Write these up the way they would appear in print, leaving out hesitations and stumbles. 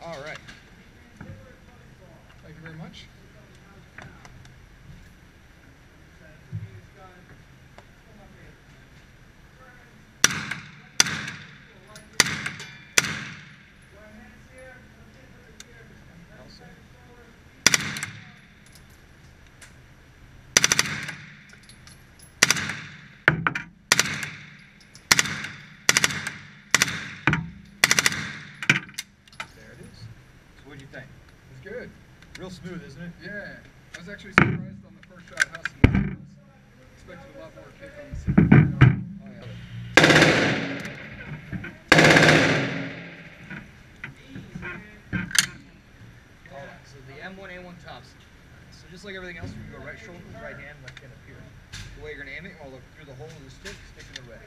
All right. Thank you very much. What'd you think? It's good. Real smooth, isn't it? Yeah. I was actually surprised on the first shot how smooth it was. Expected a lot more kick on the second shot. Oh, yeah. Alright, so the M1A1 Thompson. So just like everything else, you can go right shoulder, right hand, left hand up here. The way you're going to aim it, you'll look through the hole of the stick in the red.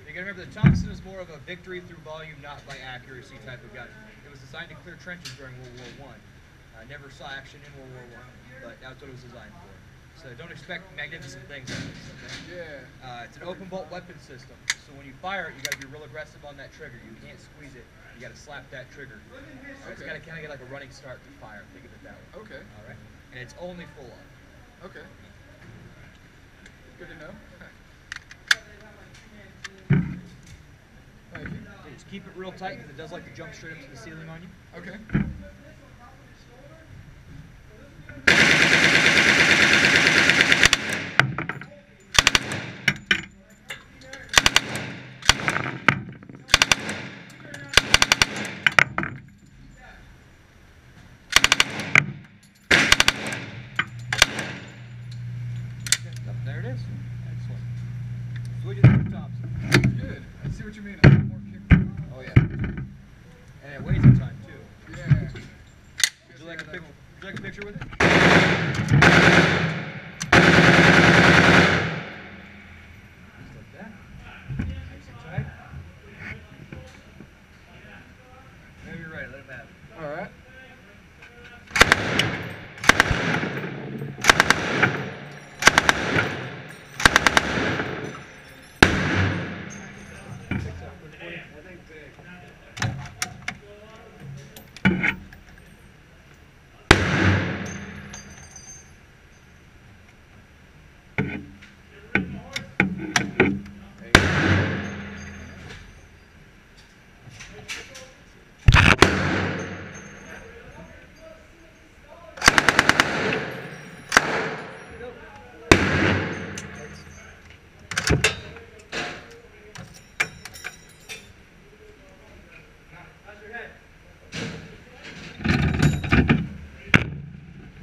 You got to remember the Thompson is more of a victory through volume, not by accuracy type of gun. It was designed to clear trenches during World War I. Never saw action in World War I, but that's what it was designed for. So don't expect magnificent things like this, okay? Yeah. It's an open bolt weapon system. So when you fire it, you got to be real aggressive on that trigger. You can't squeeze it. You got to slap that trigger. So it's got to kind of get like a running start to fire. Think of it that way. Okay. All right. And it's only full on. Okay. Good to know. Thank you. Just keep it real tight because it does like to jump straight into the ceiling on you. Okay. There it is. Excellent. So what do you think of Thompson? Good. I see what you mean. A lot more kick. Oh yeah. And it weighs a ton too. Yeah. Would you like a picture? Would you like a picture with it? Just like that. Nice and tight. Maybe you're right. Let him have it. All right.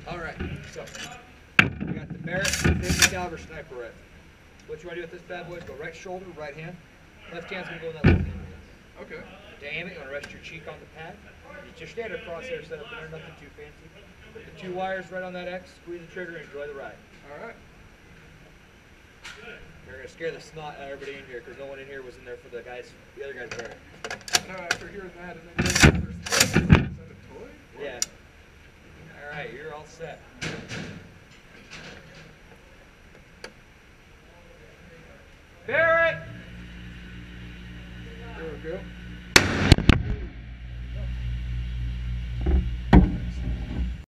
Alright, so we got the Barrett 50 caliber sniper rifle. What you want to do with this bad boy is go right shoulder, right hand. Left hand's going to go in that left hand. Okay. To aim it, you want to rest your cheek on the pad. It's your standard crosshair setup there, nothing too fancy. Put the two wires right on that X, squeeze the trigger, and enjoy the ride. All right. You're going to scare the snot out of everybody in here because no one in here was in there for the other guy's Barrett. No, after hearing that and then is that a toy? Yeah. Alright, you're all set. Barrett! There we go.